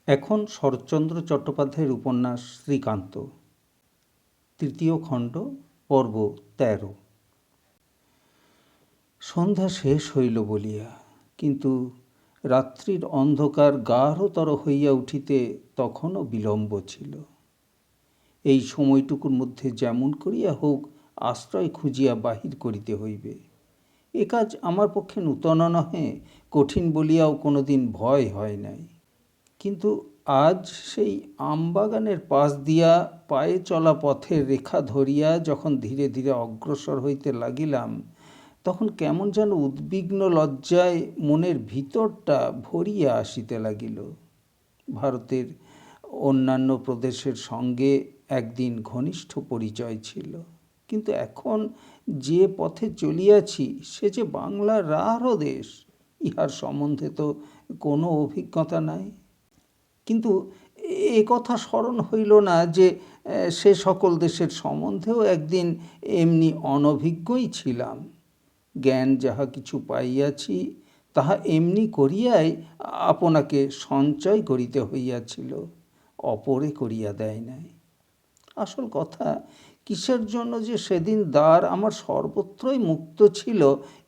এখন শরৎচন্দ্র চট্টোপাধ্যায়ের উপন্যাস শ্রীকান্ত, তৃতীয় খণ্ড, পর্ব ১৩। সন্ধ্যা শেষ হইল বলিয়া, কিন্তু রাত্রির অন্ধকার গাঢ়তর হইয়া উঠিতে তখনও বিলম্ব ছিল। এই সময়টুকুর মধ্যে যেমন করিয়া হোক আশ্রয় খুঁজিয়া বাহির করিতে হইবে। এ কাজ আমার পক্ষে নূতন নহে, কঠিন বলিয়াও কোনোদিন ভয় হয় নাই। কিন্তু আজ সেই আমবাগানের পাশ দিয়া পায়ে চলা পথের রেখা ধরিয়া যখন ধীরে ধীরে অগ্রসর হইতে লাগিলাম, তখন কেমন যেন উদ্বিগ্ন লজ্জায় মনের ভিতরটা ভরিয়া আসিতে লাগিল। ভারতের অন্যান্য প্রদেশের সঙ্গে একদিন ঘনিষ্ঠ পরিচয় ছিল, কিন্তু এখন যে পথে চলিয়াছি সে যে বাংলার রাঢ় দেশ, ইহার সম্বন্ধে তো কোনো অভিজ্ঞতা নাই। কিন্তু এ কথা স্মরণ হইল না যে সে সকল দেশের সম্বন্ধেও একদিন এমনি অনভিজ্ঞই ছিলাম। জ্ঞান যাহা কিছু পাইয়াছি তাহা এমনি করিয়াই আপনাকে সঞ্চয় করিতে হইয়াছিল, অপরে করিয়া দেয় নাই। আসল কথা, কিসের জন্য যে সেদিন দ্বার আমার সর্বত্রই মুক্ত ছিল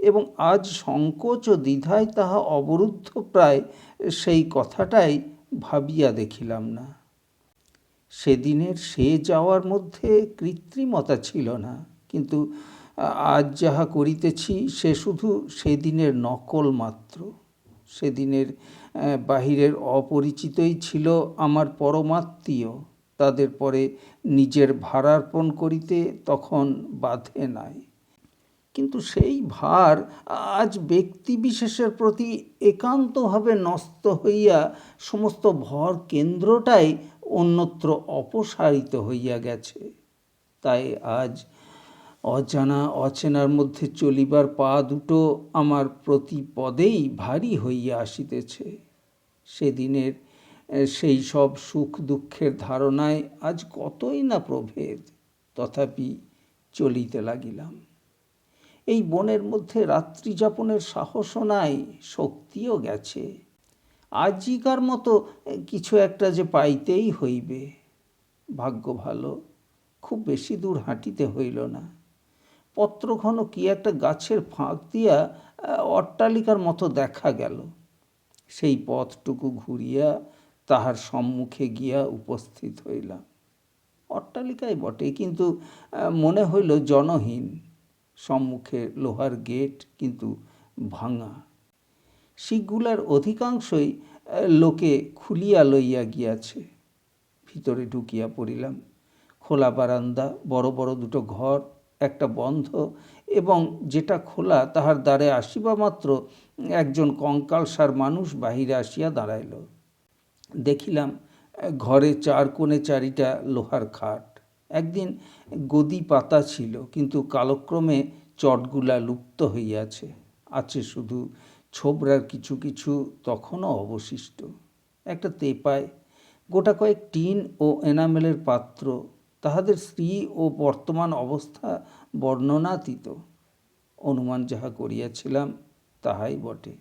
এবং আজ সংকোচ ও দ্বিধায় তাহা অবরুদ্ধ প্রায়, সেই কথাটাই ভাবিয়া দেখিলাম না। সেদিনের সে যাওয়ার মধ্যে কৃত্রিমতা ছিল না, কিন্তু আজ যাহা করিতেছি সে শুধু সেদিনের নকল মাত্র। সেদিনের বাহিরের অপরিচিতই ছিল আমার পরমাত্মীয়, তাদের পরে নিজের ভারার্পণ করিতে তখন বাধে নাই। কিন্তু সেই ভার আজ ব্যক্তিবিশেষের প্রতি একান্তভাবে ন্যস্ত হইয়া সমস্ত ভর কেন্দ্রটাই অন্যত্র অপসারিত হইয়া গেছে। তাই আজ অজানা অচেনার মধ্যে চলিবার পা দুটো আমার প্রতি পদেই ভারী হইয়া আসিতেছে। সেদিনের সেই সব সুখ দুঃখের ধারণায় আজ কতই না প্রভেদ, তথাপি চলিতে লাগিলাম। এই বনের মধ্যে রাত্রি যাপনের সাহসও নাই, শক্তিও গেছে। আজিকার মতো কিছু একটা যে পাইতেই হইবে। ভাগ্য ভালো, খুব বেশি দূর হাঁটিতে হইল না। পত্রঘন কি একটা গাছের ফাঁক দিয়া অট্টালিকার মতো দেখা গেল। সেই পথটুকু ঘুরিয়া তাহার সম্মুখে গিয়া উপস্থিত হইলাম। অট্টালিকায় বটে, কিন্তু মনে হইল জনহীন। সম্মুখে লোহার গেট, কিন্তু ভাঙা। শিকগুলার অধিকাংশই লোকে খুলিয়া লইয়া গিয়াছে। ভিতরে ঢুকিয়া পড়িলাম। খোলা বারান্দা, বড় বড় দুটো ঘর, একটা বন্ধ, এবং যেটা খোলা তাহার দ্বারে আসিবা মাত্র একজন কঙ্কালসার মানুষ বাহিরে আসিয়া দাঁড়াইল। দেখিলাম ঘরে চার কোণে চারিটা লোহার খাট। একদিন গদি পাতা ছিল, কিন্তু কালক্রমে চটগুলা লুপ্ত হইয়াছে। আছে শুধু ছোবরার কিছু কিছু তখনও অবশিষ্ট। একটা তেপায়, গোটা কয়েক টিন ও এনামেলের পাত্র, তাহাদের স্ত্রী ও বর্তমান অবস্থা বর্ণনাতীত। অনুমান যাহা করিয়াছিলাম তাহাই বটে।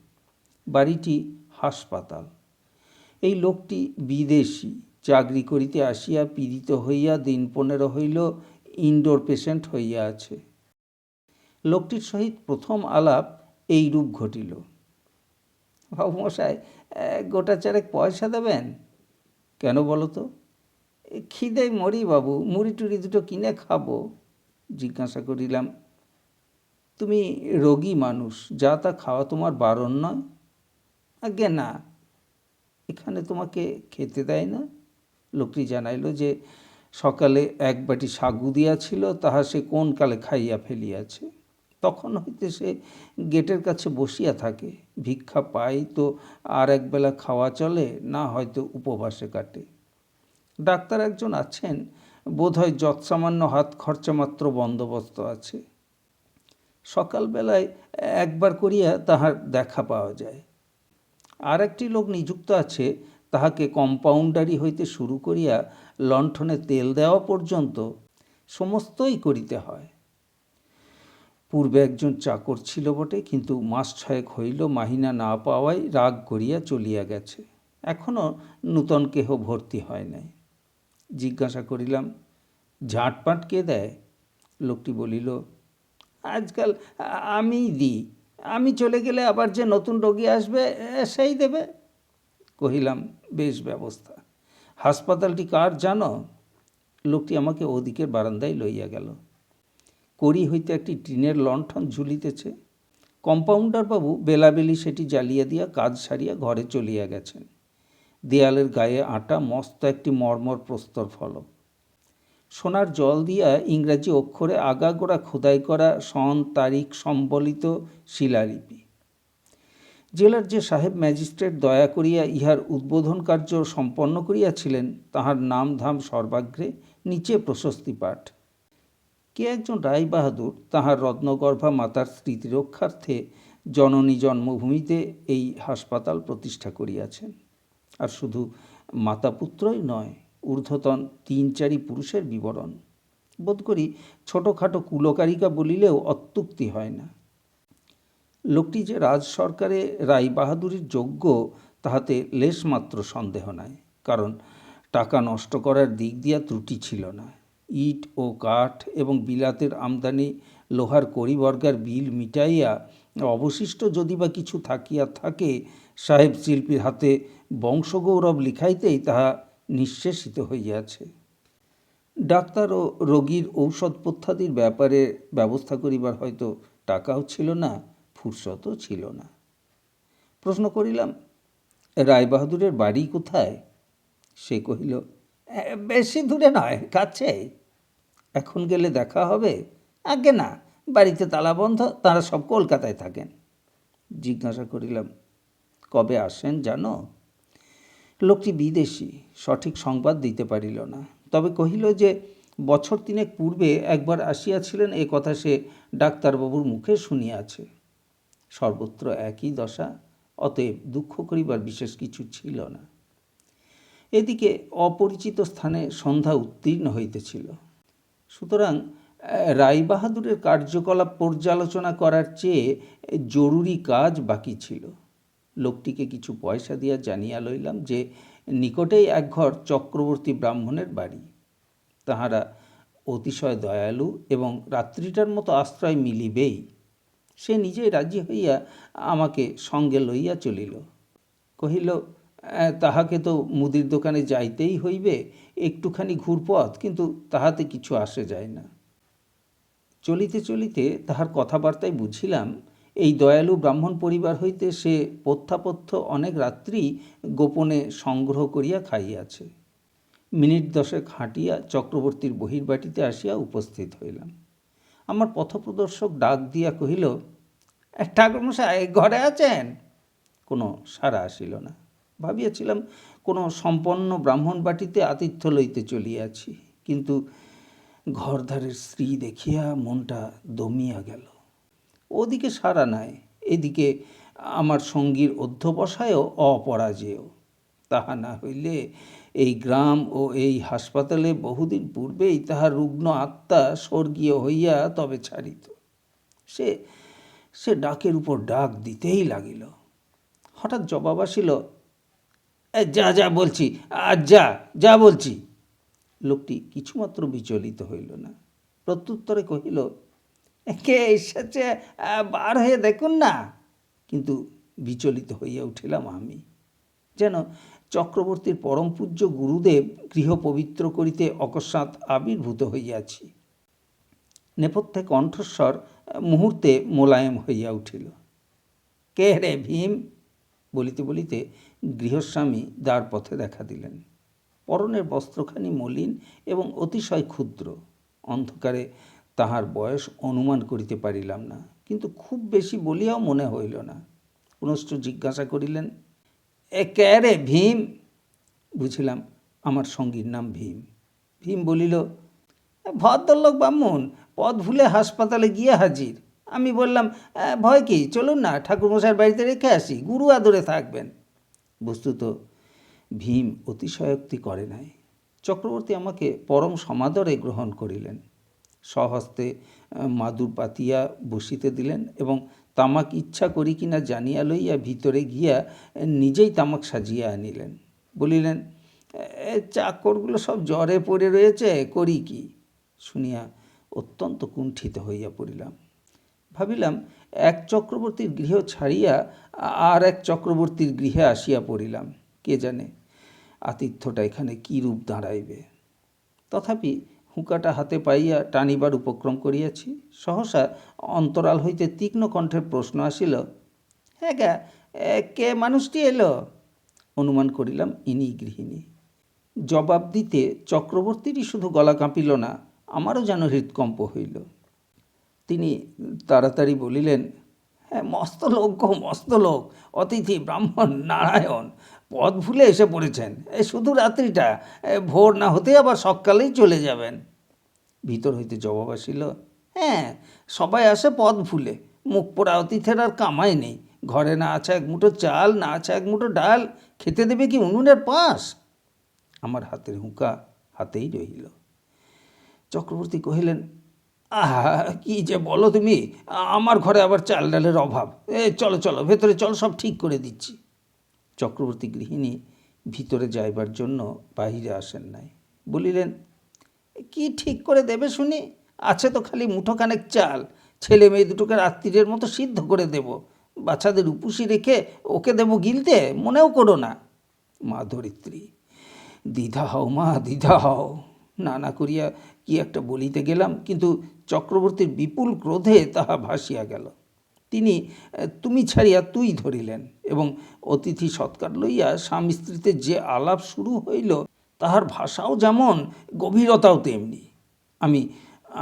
বাড়িটি হাসপাতাল। এই লোকটি বিদেশি, চাকরি করিতে আসিয়া পীড়িত হইয়া দিন 15 হইল ইনডোর পেশেন্ট হইয়া আছে। লোকটির সহিত প্রথম আলাপ এইরূপ ঘটিল। বাবু মশাই, গোটা চারেক পয়সা দেবেন? কেন বলো তো? খিদে মরি বাবু, মুড়ি টুড়ি দুটো কিনে খাবো। জিজ্ঞাসা করিলাম, তুমি রোগী মানুষ, যা তা খাওয়া তোমার বারণ নয়? আজ্ঞে না। এখানে তোমাকে খেতে দেয় না? লোকটি জানাইল যে সকালে এক বাটি সাগু দিয়াছিল, তাহা সে কোন কালে খাইয়া ফেলিয়াছে। তখন হইতে সে গেটের কাছে বসিয়া থাকে। ভিক্ষা পাই তো আর একবেলা খাওয়া চলে, না হয়তো উপবাসে কাটে। ডাক্তার একজন আছেন, বোধহয় যৎসামান্য হাত খরচা মাত্র বন্দোবস্ত আছে। সকালবেলায় একবার করিয়া তাহার দেখা পাওয়া যায়। আর একটি লোক নিযুক্ত আছে, তাহাকে কম্পাউন্ডারি হইতে শুরু করিয়া লণ্ঠনে তেল দেওয়া পর্যন্ত সমস্তই করিতে হয়। পূর্বে একজন চাকর ছিল বটে, কিন্তু মাস 6 হইল মাহিনা না পাওয়ায় রাগ করিয়া চলিয়া গেছে। এখনও নূতন কেহ ভর্তি হয় নাই। জিজ্ঞাসা করিলাম, ঝাঁটপাট কে দেয়? লোকটি বলিল, আজকাল আমিই দিই। আমি চলে গেলে আবার যে নতুন রোগী আসবে সেই দেবে। কহিলাম, বেশ ব্যবস্থা। হাসপাতালটি কার জানো? লোকটি আমাকে ওদিকের বারান্দায় লইয়া গেল। কড়ি হইতে একটি টিনের লণ্ঠন ঝুলিতেছে। কম্পাউন্ডার বাবু বেলাবেলি সেটি জ্বালিয়া দিয়া কাজ সারিয়া ঘরে চলিয়া গেছেন। দেয়ালের গায়ে আঁটা মস্ত একটি মর্মর প্রস্তর ফলক, সোনার জল দিয়া ইংরাজি অক্ষরে আগাগোড়া খোদাই করা সন তারিখ সম্বলিত শিলালিপি। জেলার যে সাহেব ম্যাজিস্ট্রেট দয়া করিয়া ইহার উদ্বোধন কার্য সম্পন্ন করিয়াছিলেন, তাহার নাম ধাম সর্বাগ্রে, নিচে প্রশস্তি পাঠ। কে একজন রায়বাহাদুর তাহার রত্নগর্ভা মাতার স্মৃতিরক্ষার্থে জননী জন্মভূমিতে এই হাসপাতাল প্রতিষ্ঠা করিয়াছেন। আর শুধু মাতাপুত্রই নয়, ঊর্ধ্বতন ৩-৪ পুরুষের বিবরণ। বোধ করি ছোটোখাটো কুলকারিকা বলিলেও অত্যুক্তি হয় না। লোকটি যে রাজ সরকারে রায়বাহাদুরের যোগ্য, তাহাতে লেশমাত্র সন্দেহ নাই। কারণ টাকা নষ্ট করার দিক দিয়া ত্রুটি ছিল না। ইট ও কাঠ এবং বিলাতের আমদানি লোহার কড়িবর্গার বিল মিটাইয়া অবশিষ্ট যদি বা কিছু থাকিয়া থাকে, সাহেব শিল্পীর হাতে বংশগৌরব লিখাইতেই তাহা নিঃশেষিত হইয়াছে। ডাক্তার ও রোগীর ঔষধপথ্যাদির ব্যাপারে ব্যবস্থা করিবার হয়তো টাকাও ছিল না, ফুরসতও ছিল না। প্রশ্ন করিলাম, রায়বাহাদুরের বাড়ি কোথায়? সে কহিল, বেশি দূরে নয়, কাছে। এখন গেলে দেখা হবে? আগে না, বাড়িতে তালা বন্ধ, তাঁরা সব কলকাতায় থাকেন। জিজ্ঞাসা করিলাম, কবে আসেন জানো? লোকটি বিদেশী, সঠিক সংবাদ দিতে পারিল না। তবে কহিল যে বছর ৩ পূর্বে একবার আসিয়াছিলেন, এ কথা সে ডাক্তারবাবুর মুখে শুনিয়াছে। সর্বত্র একই দশা, অতএব দুঃখ করিবার বিশেষ কিছু ছিল না। এদিকে অপরিচিত স্থানে সন্ধ্যা উত্তীর্ণ হইতেছিল। সুতরাং রায়বাহাদুরের কার্যকলাপ পর্যালোচনা করার চেয়ে জরুরি কাজ বাকি ছিল। লোকটিকে কিছু পয়সা দিয়া জানিয়া লইলাম যে নিকটেই একঘর চক্রবর্তী ব্রাহ্মণের বাড়ি। তাহারা অতিশয় দয়ালু এবং রাত্রিটার মতো আশ্রয় মিলিবেই। সে নিজেই রাজি হইয়া আমাকে সঙ্গে লইয়া চলিল। কহিল, তাহাকে তো মুদির দোকানে যাইতেই হইবে, একটুখানি ঘুরপথ, কিন্তু তাহাতে কিছু আসে যায় না। চলিতে চলিতে তাহার কথাবার্তায় বুঝিলাম, এই দয়ালু ব্রাহ্মণ পরিবার হইতে সে পথ্যাপথ্য অনেক রাত্রি গোপনে সংগ্রহ করিয়া খাইয়াছে। মিনিট 10 হাঁটিয়া চক্রবর্তীর বহির্বাটিতে আসিয়া উপস্থিত হইলাম। আমার পথপ্রদর্শক ডাক দিয়া কহিল, ঠাকুরমশাই ঘরে আছেন? কোনো সাড়া আসিল না। ভাবিয়াছিলাম কোনো সম্পন্ন ব্রাহ্মণ বাটিতে আতিথ্য লইতে চলিয়াছি, কিন্তু ঘরধারের স্ত্রী দেখিয়া মনটা দমিয়া গেল। ওদিকে সাড়া নাই, এদিকে আমার সঙ্গীর অধ্যবসায়ও অপরাজেয়। তাহা না হইলে এই গ্রাম ও এই হাসপাতালে বহুদিন পূর্বেই তাহার রুগ্ন আত্মা স্বর্গীয় হইয়া তবে ছাড়িত। সে ডাকের উপর ডাক দিতেই লাগিল। হঠাৎ জবাব আসিল, যা যা বলছি, আর যা যা বলছি। লোকটি কিছুমাত্র বিচলিত হইল না। প্রত্যুত্তরে কহিল, কে এসেছে বার হয়ে দেখুন না। কিন্তু বিচলিত হইয়া উঠিলাম আমি, যেন চক্রবর্তীর পরম পূজ্য গুরুদেব গৃহ পবিত্র করিতে অকস্মাৎ আবির্ভূত হইয়াছি। নেপথ্যে কণ্ঠস্বর মুহূর্তে মোলায়েম হইয়া উঠিল। কে রে ভীম? বলিতে বলিতে গৃহস্বামী দ্বার পথে দেখা দিলেন। পরনের বস্ত্রখানি মলিন এবং অতিশয় ক্ষুদ্র। অন্ধকারে তাহার বয়স অনুমান করিতে পারিলাম না, কিন্তু খুব বেশি বলিয়াও মনে হইল না। পুনশ্চ জিজ্ঞাসা করিলেন, কে রে ভীম? বুঝিলাম আমার সঙ্গীর নাম ভীম। ভীম বলিল, ভদ্রলোক ব্রাহ্মণ, পথ ভুলে হাসপাতালে গিয়ে হাজির। আমি বললাম, ভয় কি, চলুন না, ঠাকুরমশাইয়ের বাড়িতে রেখে আসি, গুরু আদরে থাকবেন। বস্তুত ভীম অতিশয়োক্তি করে নাই। চক্রবর্তী আমাকে পরম সমাদরে গ্রহণ করিলেন। স্বহস্তে মাদুর পাতিয়া বসিতে দিলেন এবং তামাক ইচ্ছা করি কিনা জানিয়া লইয়া ভিতরে গিয়া নিজেই তামাক সাজিয়া আনিলেন। বলিলেন, চাকরগুলো সব জ্বরে পড়ে রয়েছে, করি কি? শুনিয়া অত্যন্ত কুণ্ঠিত হইয়া পড়িলাম। ভাবিলাম, এক চক্রবর্তীর গৃহ ছাড়িয়া আর এক চক্রবর্তীর গৃহে আসিয়া পড়িলাম। কে জানে আতিথ্যটা এখানে কী রূপ দাঁড়াইবে। তথাপি হুঁকাটা হাতে পাইয়া টানিবার উপক্রম করিয়াছি। সহসা অন্তরাল হইতে তীক্ষ্ণ কণ্ঠের প্রশ্ন আসিল, হ্যাঁ গা, কে মানুষটি এলো? অনুমান করিলাম ইনি গৃহিণী। জবাব দিতে চক্রবর্তীরই শুধু গলা কাঁপিল না, আমারও যেন হৃৎকম্প হইল। তিনি তাড়াতাড়ি বলিলেন, হ্যাঁ, মস্ত লোক গো, মস্ত লোক, অতিথি ব্রাহ্মণ নারায়ণ, পথ ভুলে এসে পড়েছেন। শুধু রাত্রিটা, ভোর না হতে আবার সকালেই চলে যাবেন। ভিতর হইতে জবাব আসিল, হ্যাঁ, সবাই আসে পথ ভুলে, মুখ পোড়া অতিথের আর কামাই নেই। ঘরে না আছে এক মুঠো চাল, না আছে এক মুঠো ডাল, খেতে দেবে কি উনুনের পাশ? আমার হাতের হুঁকা হাতেই রহিল। চক্রবর্তী কহিলেন, আহা, কি যে বলো তুমি, আমার ঘরে আবার চাল ডালের অভাব। চলো চলো, ভেতরে চলো, সব ঠিক করে দিচ্ছি। চক্রবর্তী গৃহিণী ভিতরে যাইবার জন্য বাহিরে আসেন নাই। বলিলেন, কি ঠিক করে দেবে শুনি? আছে তো খালি মুঠোখানেক চাল, ছেলে মেয়ে দুটোকে রাত্রিরের মতো সিদ্ধ করে দেব, বাচ্চাদের উপসি রেখে ওকে দেব গিলতে, মনেও করো না। মা ধরিত্রী, দ্বিধা হও মা, দ্বিধা হও। নানা করিয়া কি একটা বলিতে গেলাম, কিন্তু চক্রবর্তীর বিপুল ক্রোধে তাহা ভাসিয়া গেল। তিনি তুমি ছাড়িয়া তুই ধরিলেন এবং অতিথি সৎকার লইয়া স্বামী স্ত্রীতে যে আলাপ শুরু হইল, তাহার ভাষাও যেমন, গভীরতাও তেমনি। আমি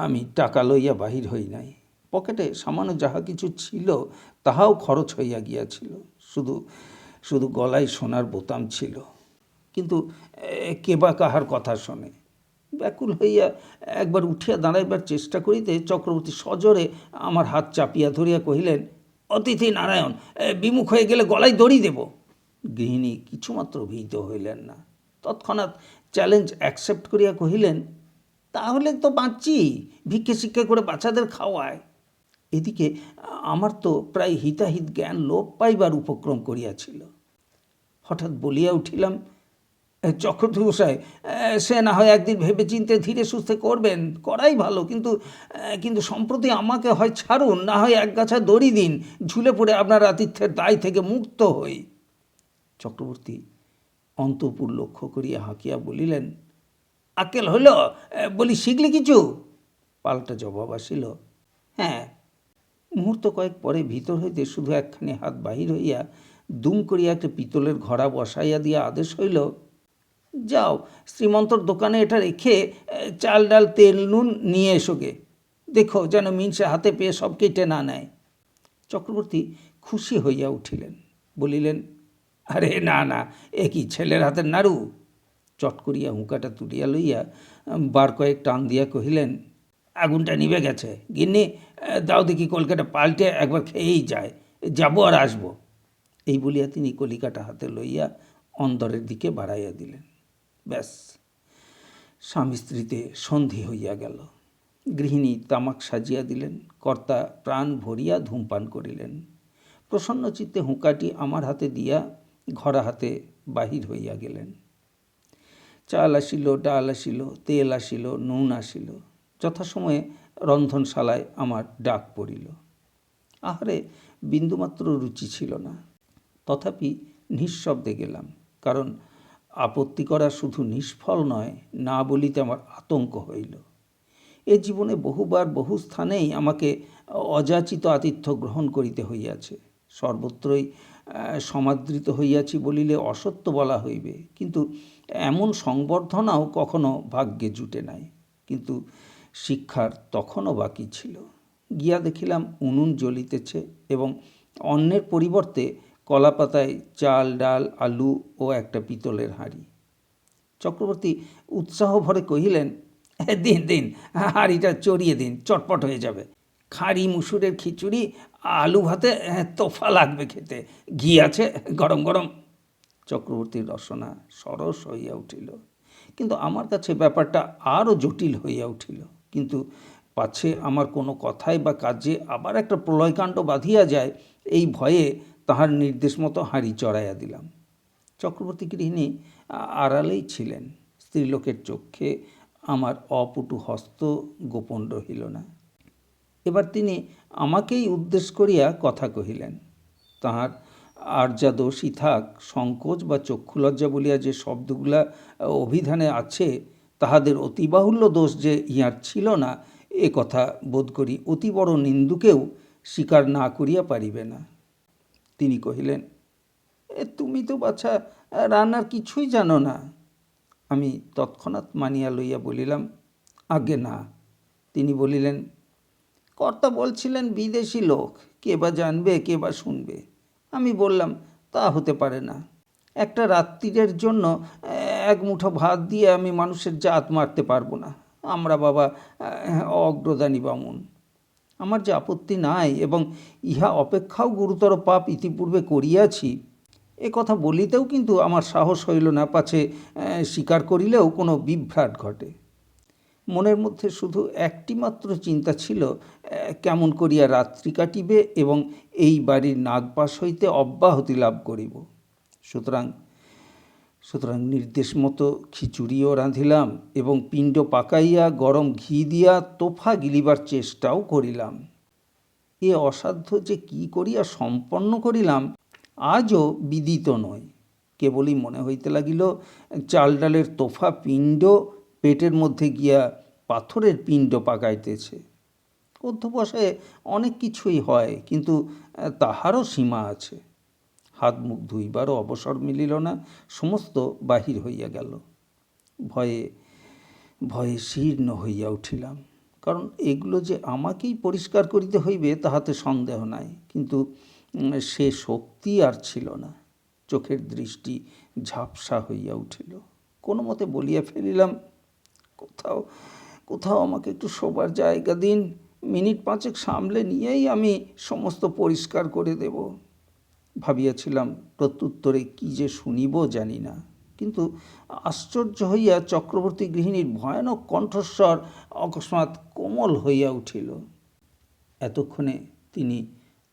আমি টাকা লইয়া বাহির হই নাই। পকেটে সামান্য যাহা কিছু ছিল তাহাও খরচ হইয়া গিয়াছিল। শুধু শুধু গলায় সোনার বোতাম ছিল। কিন্তু কে বা কাহার কথা শোনে? ব্যাকুল হইয়া একবার উঠিয়া দাঁড়াইবার চেষ্টা করিতে চক্রবর্তী সজোরে আমার হাত চাপিয়া ধরিয়া কহিলেন, অতিথি নারায়ণ, বিমুখ হয়ে গেলে গলায় দড়ি দেব। গৃহিণী কিছুমাত্র ভীত হইলেন না। তৎক্ষণাৎ চ্যালেঞ্জ অ্যাকসেপ্ট করিয়া কহিলেন, তাহলে তো বাঁচি, ভিক্ষে শিক্ষা করে বাচ্চাদের খাওয়ায়। এদিকে আমার তো প্রায় হিতাহিত জ্ঞান লোপ পাইবার উপক্রম করিয়াছিল। হঠাৎ বলিয়া উঠিলাম, চক্রবর্তী মশাই, সে না হয় একদিন ভেবে চিনতে ধীরে সুস্থে করবেন, করাই ভালো, কিন্তু কিন্তু সম্প্রতি আমাকে হয় ছাড়ুন, না হয় একগাছা দড়ি দিন, ঝুলে পড়ে আপনার আতিথ্যের দায় থেকে মুক্ত হই। চক্রবর্তী অন্তঃপুর লক্ষ্য করিয়া হাঁকিয়া বলিলেন, আক্কেল হইল, বলি শিখলি কিছু? পাল্টা জবাব আসিল, হ্যাঁ। মুহূর্ত কয়েক পরে ভিতর হইতে শুধু একখানি হাত বাহির হইয়া দুম করিয়া একটা পিতলের ঘড়া বসাইয়া দিয়া আদেশ হইল, যাও শ্রীমন্তর দোকানে এটা রেখে চাল ডাল তেল নুন নিয়ে এসোগে, দেখো যেন মিনসে হাতে পেয়ে সব কেটে না নেয়। চক্রবর্তী খুশি হইয়া উঠিলেন। বলিলেন, আরে না না, এ কি ছেলের হাতের নাড়ু? চট করিয়া হুঁকাটা তুলিয়া লইয়া বার কয়েক টান দিয়া কহিলেন, আগুনটা নিভে গেছে গিন্নি, দাও দেখি কলকাটা পাল্টে একবার খেয়েই যায়, যাবো আর আসবো। এই বলিয়া তিনি কলিকাটা হাতে লইয়া অন্দরের দিকে বাড়াইয়া দিলেন। ব্যাস, স্বামী স্ত্রীতে সন্ধি হইয়া গেল। গৃহিণী তামাক সাজিয়া দিলেন, কর্তা প্রাণ ভরিয়া ধূমপান করিলেন। প্রসন্ন চিত্তে হুঁকাটি আমার হাতে দিয়া ঘরা হাতে বাহির হইয়া গেলেন। চাল আসিল, ডাল আসিল, তেল আসিল, নুন আসিল। যথাসময়ে রন্ধনশালায় আমার ডাক পড়িল। আহারে বিন্দুমাত্র রুচি ছিল না। তথাপি নিঃশব্দে গেলাম, কারণ আপত্তি করা শুধু নিষ্ফল নয়, না বলিতে আমার আতঙ্ক হইল। এ জীবনে বহুবার বহু স্থানেই আমাকে অযাচিত আতিথ্য গ্রহণ করিতে হইয়াছে। সর্বত্রই সমাদৃত হইয়াছি বলিলে অসত্য বলা হইবে, কিন্তু এমন সংবর্ধনাও কখনো ভাগ্যে জুটে নাই। কিন্তু শিক্ষার তখনও বাকি ছিল। গিয়া দেখিলাম উনুন জ্বলিতেছে এবং অন্নের পরিবর্তে কলাপাতায় চাল ডাল আলু ও একটা পিতলের হাঁড়ি। চক্রবর্তী উৎসাহ ভরে কহিলেন, দিন দিন, হাঁড়িটা চড়িয়ে দিন, চটপট হয়ে যাবে। খাঁড়ি মুসুরের খিচুড়ি, আলু ভাতে তোফা লাগবে খেতে, ঘি আছে গরম গরম। চক্রবর্তীর রসনা সরস হইয়া উঠিল, কিন্তু আমার কাছে ব্যাপারটা আরও জটিল হইয়া উঠিল। কিন্তু পাছে আমার কোনো কথায় বা কাজে আবার একটা প্রলয়কাণ্ড বাঁধিয়া যায়, এই ভয়ে তাহার নির্দেশ মতো হাঁড়ি চড়াইয়া দিলাম। চক্রবর্তী গৃহিণী আড়ালেই ছিলেন। স্ত্রীলোকের চক্ষে আমার অপটু হস্ত গোপন রহিল না। এবার তিনি আমাকেই উদ্দেশ করিয়া কথা কহিলেন। তাহার আর যা দোষই থাক, সংকোচ বা চক্ষুলজ্জা বলিয়া যে শব্দগুলা অভিধানে আছে, তাহাদের অতিবাহুল্য দোষ যে ইহার ছিল না, এ কথা বোধ করি অতি বড় নিন্দুকেও স্বীকার না করিয়া পারিবে না। তিনি কহিলেন, তুমি তো বাছা রান্নার কিছুই জানো না। আমি তৎক্ষণাৎ মানিয়া লইয়া বলিলাম, আগে না। তিনি বলিলেন, কর্তা বলছিলেন বিদেশি লোক, কে বা জানবে, কে বা শুনবে। আমি বললাম, তা হতে পারে না। একটা রাত্রিরের জন্য এক মুঠো ভাত দিয়ে আমি মানুষের জাত মারতে পারবো না। আমরা বাবা অগ্রদানী বামুন। আমার যে আপত্তি নাই, এবং ইহা অপেক্ষাও গুরুতর পাপ ইতিপূর্বে করিয়াছি, এ কথা বলিতেও কিন্তু আমার সাহস হইল না, পাছে স্বীকার করিলেও কোনো বিভ্রাট ঘটে। মনের মধ্যে শুধু একটি মাত্র চিন্তা ছিল, কেমন করিয়া রাত্রি কাটিবে এবং এই বাড়ির নাগপাশ হইতে অব্যাহতি লাভ করিব। সুতরাং নির্দেশ মতো খিচুড়িও রাঁধিলাম এবং পিণ্ড পাকাইয়া গরম ঘি দিয়া তোফা গিলিবার চেষ্টাও করিলাম। এ অসাধ্য যে কি করিয়া সম্পন্ন করিলাম আজও বিদিত নয়। কেবলই মনে হইতে লাগিল, চাল ডালের তোফা পিণ্ড পেটের মধ্যে গিয়া পাথরের পিণ্ড পাকাইতেছে। অধ্যবসায়ে অনেক কিছুই হয়, কিন্তু তাহারও সীমা আছে। হাত মুখ ধুইবারও অবসর মিলিল না, সমস্ত বাহির হইয়া গেল। ভয়ে ভয়ে শীর্ণ হইয়া উঠিলাম। কারণ এগুলো যে আমাকেই পরিষ্কার করিতে হইবে তাহাতে সন্দেহ নাই, কিন্তু সে শক্তি আর ছিল না। চোখের দৃষ্টি ঝাপসা হইয়া উঠিল। কোনো মতে বলিয়া ফেলিলাম, কোথাও কোথাও আমাকে একটু শোবার জায়গা দিন, মিনিট পাঁচেক সামলে নিয়েই আমি সমস্ত পরিষ্কার করে দেব। ভাবিয়াছিলাম প্রত্যুত্তরে কি যে শুনিব জানি না, কিন্তু আশ্চর্য হইয়া চক্রবর্তী গৃহিণীর ভয়ানক কণ্ঠস্বর অকস্মাৎ কোমল হইয়া উঠিল। এতক্ষণে তিনি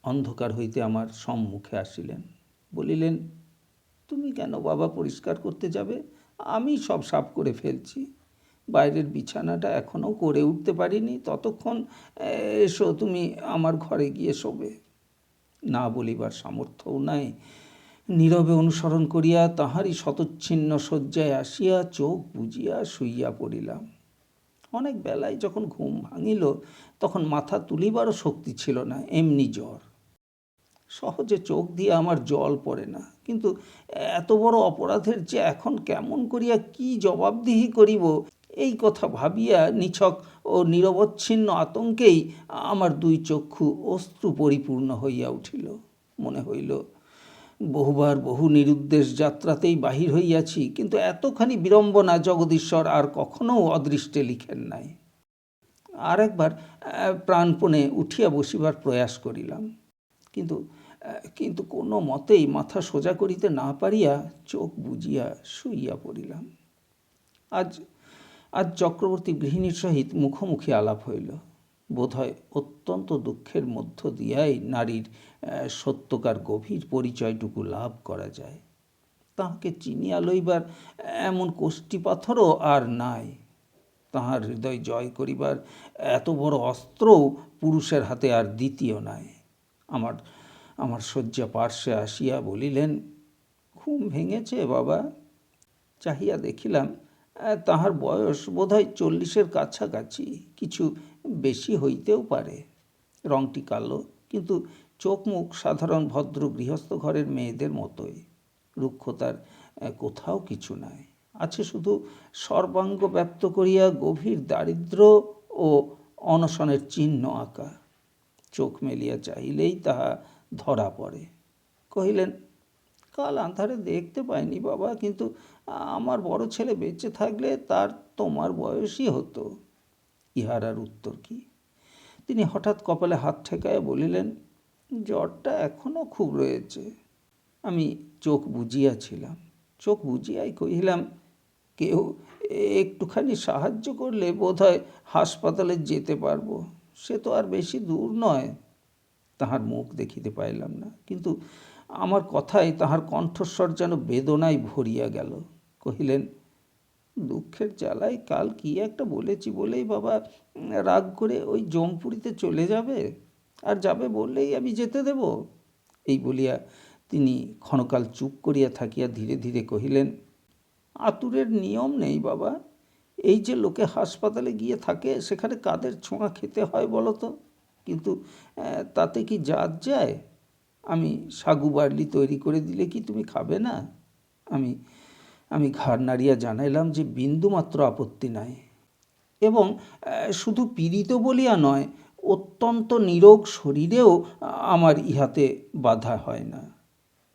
অন্ধকার হইতে আমার সম্মুখে আসিলেন। বলিলেন, তুমি কেন বাবা পরিষ্কার করতে যাবে? আমি সব সাফ করে ফেলছি। বাইরের বিছানাটা এখনও করে উঠতে পারিনি, ততক্ষণ এসো, তুমি আমার ঘরে গিয়ে শোবে। না বলিবার সামর্থ্যও নাই। নীরবে অনুসরণ করিয়া তাহারই শতচ্ছিন্ন শয্যায় আসিয়া চোখ বুজিয়া শুইয়া পড়িলাম। অনেক বেলায় যখন ঘুম ভাঙিল, তখন মাথা তুলিবারও শক্তি ছিল না, এমনি জ্বর। সহজে চোখ দিয়ে আমার জল পড়ে না, কিন্তু এত বড় অপরাধের যে এখন কেমন করিয়া কি জবাবদিহি করিব, এই কথা ভাবিয়া নিছক ও নিরবচ্ছিন্ন আতঙ্কেই আমার দুই চক্ষু অশ্রু পরিপূর্ণ হইয়া উঠিল। মনে হইল, বহুবার বহু নিরুদ্দেশ যাত্রাতেই বাহির হইয়াছি, কিন্তু এতখানি বিড়ম্বনা জগদীশ্বর আর কখনো অদৃষ্টে লিখেন নাই। আর একবার প্রাণপণে উঠিয়া বসিবার প্রয়াস করিলাম, কিন্তু কোনো মতেই মাথা সোজা করিতে না পারিয়া চোখ বুজিয়া শুইয়া পড়িলাম। আজ চক্রবর্তী গৃহিণীর সহিত মুখোমুখি আলাপ হইল। বোধহয় অত্যন্ত দুঃখের মধ্য দিয়াই নারীর সত্যকার গভীর পরিচয়টুকু লাভ করা যায়। তাহাকে চিনিয়া লইবার এমন কোষ্ঠী পাথরও আর নাই। তাহার হৃদয় জয় করিবার এত বড় অস্ত্রও পুরুষের হাতে আর দ্বিতীয় নাই। আমার শয্যা পার্শ্বে আসিয়া বলিলেন, ঘুম ভেঙেছে বাবা? চাহিয়া দেখিলাম, তাহার বয়স বোধহয় 40-এর কাছাকাছি, কিছু বেশি হইতেও পারে। রংটি কালো, কিন্তু চোখ মুখ সাধারণ ভদ্র গৃহস্থ ঘরের মেয়েদের মতোই। রুক্ষতার কোথাও কিছু নাই, আছে শুধু সর্বাঙ্গ ব্যপ্ত করিয়া গভীর দারিদ্র্য ও অনশনের চিহ্ন আঁকা। চোখ মেলিয়া চাহিলেই তাহা ধরা পড়ে। কহিলেন, কাল আঁধারে দেখতে পাইনি বাবা, কিন্তু আমার বড় ছেলে বেঁচে থাকলে তার তোমার বয়সই হতো। ইহার আর উত্তর কি? তিনি হঠাৎ কপালে হাত ঠেকাইয়া বলিলেন, জ্বরটা এখনো খুব রয়েছে। আমি চোখ বুজিয়াছিলাম। চোখ বুজিয়াই কহিলাম, একটুখানি সাহায্য করলে বোধহয় হাসপাতালে যেতে পারবো। সে তো আর বেশি দূর নয়। তাহার মুখ দেখিতে পাইলাম না, কিন্তু আমার কথায় তাহার কণ্ঠস্বর যেন বেদনায় ভরিয়া গেল। কহিলেন, দুঃখের জ্বালায় কাল কি একটা বলেছি বলেই বাবা রাগ করে ওই জমপুরিতে চলে যাবে, আর যাবে বললেই আমি যেতে দেব? এই বলিয়া তিনি ক্ষণকাল চুপ করিয়া থাকিয়া ধীরে ধীরে কহিলেন, আতুরের নিয়ম নেই বাবা। এই যে লোকে হাসপাতালে গিয়ে থাকে, সেখানে কাদের ছোঁয়া খেতে হয় বলো তো? কিন্তু তাতে কি জাত যায়? আমি সাগু বার্লি তৈরি করে দিলে কি তুমি খাবে না? আমি আমি ঘাড় নাড়িয়া জানাইলাম যে বিন্দুমাত্র আপত্তি নাই, এবং শুধু পীড়িত বলিয়া নয়, অত্যন্ত নিরোগ শরীরেও আমার ইহাতে বাধা হয় না।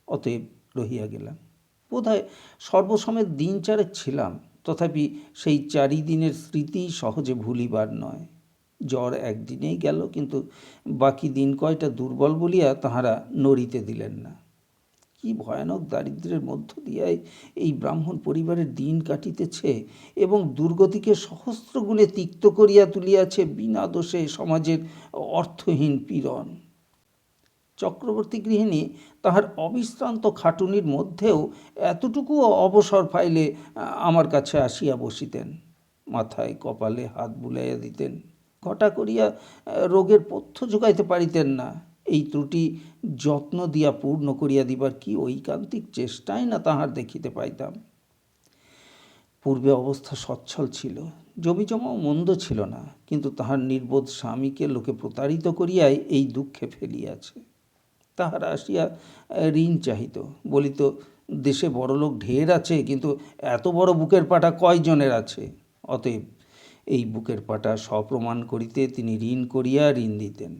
অতএব রহিয়া গেলাম। বোধহয় সর্বসমেত দিন চারেক ছিলাম, তথাপি সেই 4 দিনের স্মৃতি সহজে ভুলিবার নয়। জ্বর একদিনেই গেল, কিন্তু বাকি দিন কয়টা দুর্বল বলিয়া তাহারা নড়িতে দিলেন না। কি ভয়ানক দারিদ্র্যের মধ্য দিয়াই এই ব্রাহ্মণ পরিবারের দিন কাটিতেছে, এবং দুর্গতিকে সহস্র গুণে তিক্ত করিয়া তুলিয়াছে বিনা দোষে সমাজের অর্থহীন পীড়ন। চক্রবর্তী গৃহিণী তাহার অবিশ্রান্ত খাটুনির মধ্যেও এতটুকু অবসর পাইলে আমার কাছে আসিয়া বসিতেন, মাথায় কপালে হাত বুলাইয়া দিতেন। ঘটা করিয়া রোগের পথ্য যোগাইতে পারিতেন না, এই ত্রুটি যত্ন দিয়া পূর্ণ করিয়া দিবার কি ঐকান্তিক চেষ্টাই না তাহার দেখিতে পাইতাম। পূর্বে অবস্থা সচ্ছল ছিল, জমিজমাও মন্দ ছিল না, কিন্তু তাহার নির্বোধ স্বামীকে লোকে প্রতারিত করিয়াই এই দুঃখে ফেলিয়াছে। তাহারা আসিয়া ঋণ চাহিত, বলিত, দেশে বড়লোক ঢের আছে, কিন্তু এত বড় বুকের পাটা কয়জনের আছে? অতএব এই বুকের পাটা সপ্রমাণ করিতে তিনি ঋণ করিয়া ঋণ দিতেন।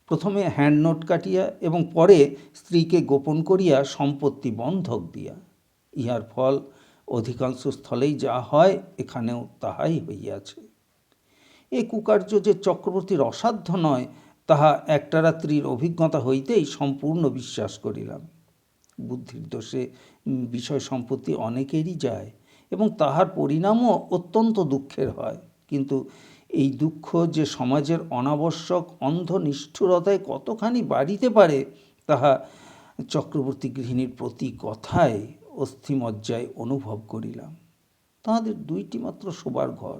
প্রথমে হ্যান্ডনোট কাটিয়া এবং পরে স্ত্রীকে গোপন করিয়া সম্পত্তি বন্ধক দিয়া। ইহার ফল অধিকাংশ স্থলেই যা হয়, এখানেও তাহাই হইয়াছে। এ কুকার্য যে চক্রবর্তীর অসাধ্য নয়, তাহা একটা রাত্রির অভিজ্ঞতা হইতেই সম্পূর্ণ বিশ্বাস করিলাম। বুদ্ধির দোষে বিষয় সম্পত্তি অনেকেরই যায়, এবং তাহার পরিণামও অত্যন্ত দুঃখের হয়, কিন্তু এই দুঃখ যে সমাজের অনাবশ্যক অন্ধ নিষ্ঠুরতায় কতখানি বাড়িতে পারে, তাহা চক্রবর্তী গৃহিণীর প্রতি কথায় অস্থিমজ্জায় অনুভব করিলাম। তাহাদের 2টি মাত্র শোবার ঘর,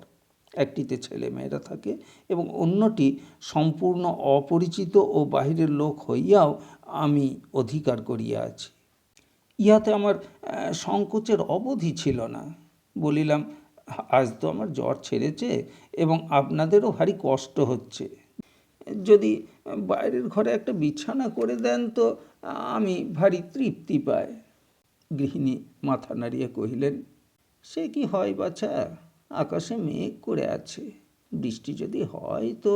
একটিতে ছেলে মেয়েরা থাকে এবং অন্যটি সম্পূর্ণ অপরিচিত ও বাহিরের লোক হইয়াও আমি অধিকার করিয়া আছি। ইহাতে আমার সংকোচের অবধি ছিল না। বলিলাম, আজ তো আমার জ্বর ছেড়েছে এবং আপনাদেরও ভারী কষ্ট হচ্ছে। যদি বাইরের ঘরে একটা বিছানা করে দেন তো আমি ভারী তৃপ্তি পাই। গৃহিণী মাথা নাড়িয়া কহিলেন, সে কি হয় বাছা, আকাশে মেঘ করে আছে, বৃষ্টি যদি হয় তো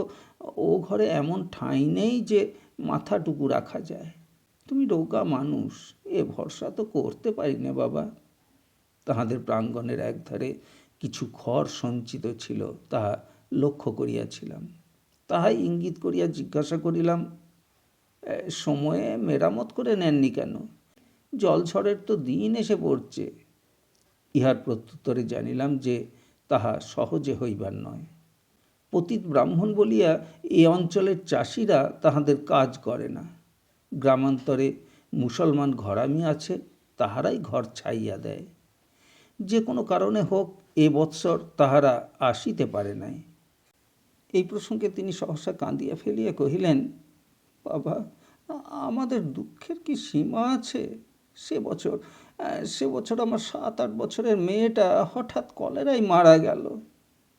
ও ঘরে এমন ঠাঁই নেই যে মাথাটুকু রাখা যায়। তুমি রোগা মানুষ, এ ভরসা তো করতে পারি না বাবা। তাহাদের প্রাঙ্গণের একধারে কিছু খড় সঞ্চিত ছিল, তাহা লক্ষ্য করিয়াছিলাম। তাহাই ইঙ্গিত করিয়া জিজ্ঞাসা করিলাম, সময়ে মেরামত করে নেননি কেন? জলঝড়ের তো দিন এসে পড়ছে। ইহার প্রত্যুত্তরে জানিলাম যে তাহা সহজে হইবার নয়। পতিত ব্রাহ্মণ বলিয়া এ অঞ্চলের চাষিরা তাহাদের কাজ করে না। গ্রামান্তরে মুসলমান ঘরামি আছে, তাহারাই ঘর ছাইয়া দেয়। যে কোনো কারণে হোক এ বৎসর তাহারা আসিতে পারে নাই। এই প্রসঙ্গে তিনি সহসা কাঁদিয়া ফেলিয়া কহিলেন, বাবা, আমাদের দুঃখের কি সীমা আছে? সে বছর আমার 7-8 বছরের মেয়েটা হঠাৎ কলেরায় মারা গেল।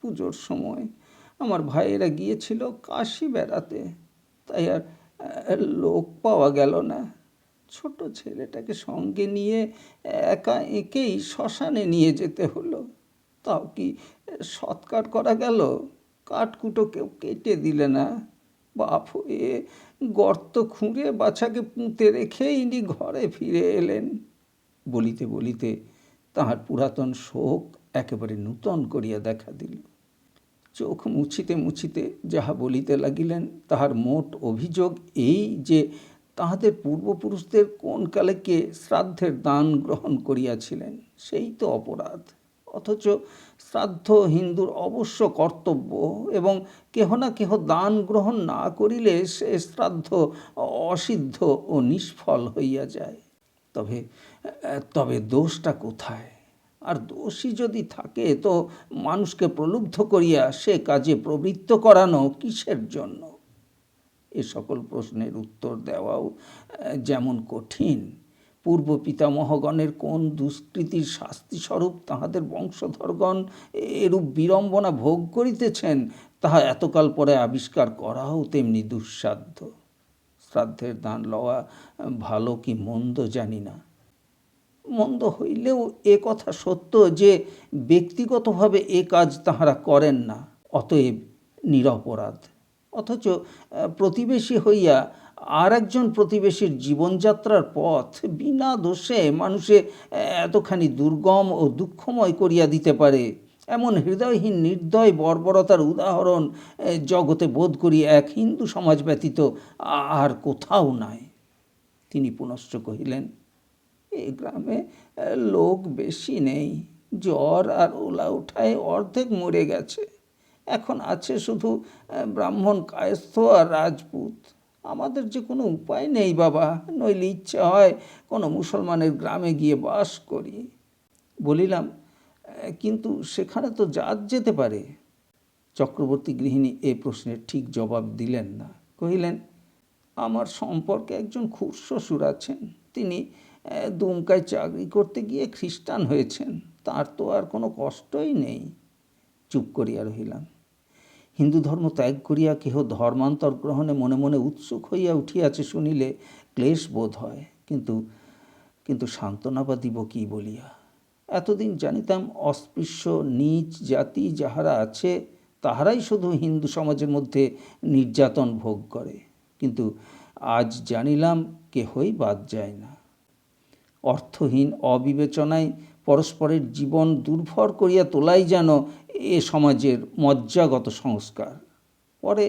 পুজোর সময় আমার ভাইয়েরা গিয়েছিল কাশি বেড়াতে, তাই আর লোক পাওয়া গেল না। ছোট ছেলেটাকে সঙ্গে নিয়ে একা একেই শ্মশানে নিয়ে যেতে হলো। তাও কি সৎকার করা গেল? কাঠকুটো কেউ কেটে দিলে না। বাপ হয়ে গর্ত খুঁড়ে বাছাকে পুঁতে রেখে ইনি ঘরে ফিরে এলেন। বলিতে বলিতে তাহার পুরাতন শোক একেবারে নূতন করিয়া দেখা দিল। চোখ মুছিতে মুছিতে যাহা বলিতে লাগিলেন, তাহার মোট অভিযোগ এই যে তাহাদের পূর্বপুরুষদের কোন কালে কে শ্রাদ্ধের দান গ্রহণ করিয়াছিলেন, সেই তো অপরাধ। অথচ শ্রাদ্ধ হিন্দুর অবশ্য কর্তব্য, এবং কেহ না কেহ দান গ্রহণ না করিলে সে শ্রাদ্ধ অসিদ্ধ ও নিষ্ফল হইয়া যায়। তবে তবে দোষটা কোথায়? আর দোষী যদি থাকে তো মানুষকে প্রলুব্ধ করিয়া সে কাজে প্রবৃত্ত করানো কিসের জন্য? এ সকল প্রশ্নের উত্তর দেওয়াও যেমন কঠিন, পূর্ব পিতামহগণের কোন দুষ্কৃতির শাস্তিস্বরূপ তাহাদের বংশধরগণ এরূপ বিড়ম্বনা ভোগ করিতেছেন, তাহা এতকাল পরে আবিষ্কার করাও তেমনি দুঃসাধ্য। শ্রাদ্ধের দান লওয়া ভালো কি মন্দ জানি না, মন্দ হইলেও এ কথা সত্য যে ব্যক্তিগতভাবে এ কাজ তাহারা করেন না, অতএব নিরপরাধ। অথচ প্রতিবেশী হইয়া আর একজন প্রতিবেশীর জীবনযাত্রার পথ বিনা দোষে মানুষে এতখানি দুর্গম ও দুঃখময় করিয়া দিতে পারে, এমন হৃদয়হীন নির্দয় বর্বরতার উদাহরণ জগতে বোধ করি এক হিন্দু সমাজ ব্যতীত আর কোথাও নাই। তিনি পুনশ্চ কহিলেন, এই গ্রামে লোক বেশি নেই, জ্বর আর ওলা উঠায় অর্ধেক মরে গেছে। এখন আছে শুধু ব্রাহ্মণ কায়স্থ আর রাজপুত। আমাদের যে কোনো উপায় নেই বাবা, নইলে ইচ্ছে হয় কোনো মুসলমানের গ্রামে গিয়ে বাস করি। বলিলাম, কিন্তু সেখানে তো জাত যেতে পারে। চক্রবর্তী গৃহিণী এ প্রশ্নের ঠিক জবাব দিলেন না। কহিলেন, আমার সম্পর্কে একজন খুড়শ্বশুর আছেন, তিনি দুমকায় চাকরি করতে গিয়ে খ্রিস্টান হয়েছেন, তার তো আর কোনো কষ্টই নেই। চুপ করিয়া রহিলাম। হিন্দু ধর্ম ত্যাগ করিয়া কেহ ধর্মান্তর গ্রহণে মনে মনে উৎসুক হইয়া উঠিয়াছে শুনিলে ক্লেশ বোধ হয়, কিন্তু সান্ত্বনা বা দিব কি বলিয়া? এতদিন জানিতাম অস্পৃশ্য নীচ জাতি যাহারা আছে তাহারাই শুধু হিন্দু সমাজের মধ্যে নির্যাতন ভোগ করে, কিন্তু আজ জানিলাম কেহই বাদ যায় না। অর্থহীন অবিবেচনায় পরস্পরের জীবন দুর্ভর করিয়া তোলাই যেন এ সমাজের মজ্জাগত সংস্কার। পরে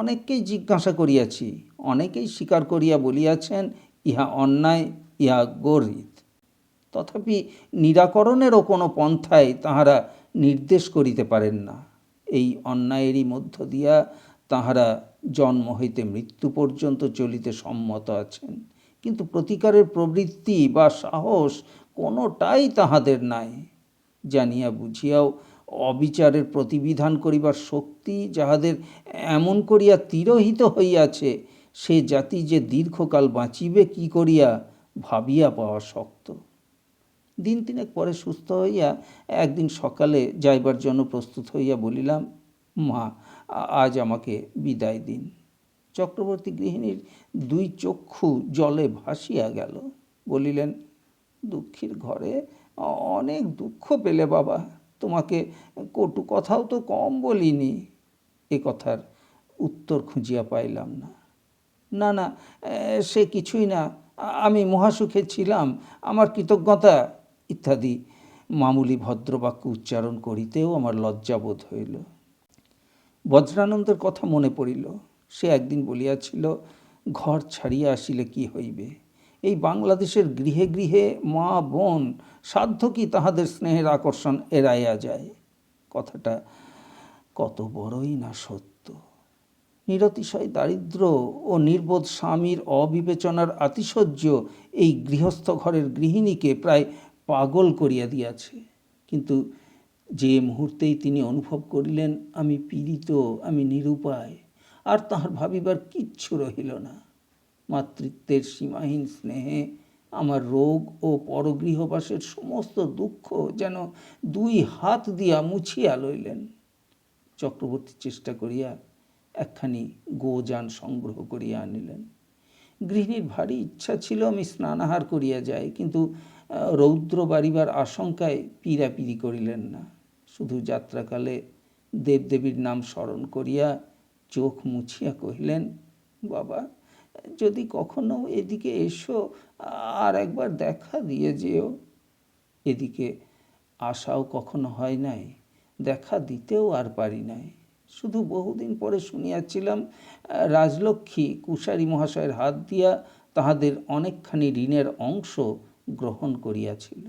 অনেককেই জিজ্ঞাসা করিয়াছি, অনেকেই স্বীকার করিয়া বলিয়াছেন ইহা অন্যায়, ইহা গর্হিত। তথাপি নিরাকরণেরও কোনো পন্থায় তাহারা নির্দেশ করিতে পারেন না। এই অন্যায়েরই মধ্য দিয়া তাহারা জন্ম হইতে মৃত্যু পর্যন্ত চলিতে সম্মত আছেন, কিন্তু প্রতিকারের প্রবৃত্তি বা সাহস কোনোটাই তাহাদের নাই। জানিয়া বুঝিয়াও অবিচারের প্রতিবিধান করিবার শক্তি যাহাদের এমন করিয়া তিরোহিত হইয়াছে, সে জাতি যে দীর্ঘকাল বাঁচিবে কি করিয়া ভাবিয়া পাওয়া শক্ত। দিন তিনেক পরে সুস্থ হইয়া একদিন সকালে যাইবার জন্য প্রস্তুত হইয়া বলিলাম, মা, আজ আমাকে বিদায় দিন। চক্রবর্তী গৃহিণীর দুই চক্ষু জলে ভাসিয়া গেল। বলিলেন, দুঃখীর ঘরে অনেক দুঃখ পেলে বাবা, তোমাকে কটু কথাও তো কম বলিনি। এ কথার উত্তর খুঁজিয়া পাইলাম না। না না, সে কিছুই না, আমি মহাসুখে ছিলাম, আমার কৃতজ্ঞতা ইত্যাদি মামুলি ভদ্রবাক্য উচ্চারণ করিতেও আমার লজ্জাবোধ হইল। বজ্রানন্দের কথা মনে পড়িল। সে একদিন বলিয়াছিল, ঘর ছাড়িয়া আসিলে কি হইবে? এই বাংলাদেশের গৃহে গৃহে মা বোন সাধ্য কি তাহাদের স্নেহের আকর্ষণ এড়াইয়া যায়? কথাটা কত বড়ই না সত্য। নিরতিশয় দারিদ্র ও নির্বোধ স্বামীর অবিবেচনার আতিশয্য এই গৃহস্থ ঘরের গৃহিণীকে প্রায় পাগল করিয়া দিয়াছে। কিন্তু যে মুহূর্তেই তিনি অনুভব করিলেন আমি পীড়িত, আমি নিরুপায়, আর তাহার ভাবিবার কিচ্ছু রহিল না। মাতৃত্বের সীমাহীন স্নেহে আমার রোগ ও পরগৃহবাসের সমস্ত দুঃখ যেন দুই হাত দিয়া মুছিয়া লইলেন। চক্রবর্তী চেষ্টা করিয়া একখানি গোযান সংগ্রহ করিয়া আনিলেন। গৃহিণীর ভারী ইচ্ছা ছিল আমি স্নানাহার করিয়া যাই, কিন্তু রৌদ্র বাড়িবার আশঙ্কায় পীড়াপিড়ি করিলেন না। শুধু যাত্রাকালে দেবদেবীর নাম স্মরণ করিয়া চোখ মুছিয়া কহিলেন, বাবা, যদি কখনো এদিকে এসো আর একবার দেখা দিয়ে যেও। এদিকে আশাও কখনো হয় নাই, দেখা দিতেও আর পারি নাই। শুধু বহুদিন পরে শুনিয়াছিলাম রাজলক্ষ্মী কুশারী মহাশয়ের হাত দিয়া তাহাদের অনেকখানি ঋণের অংশ গ্রহণ করিয়াছিল।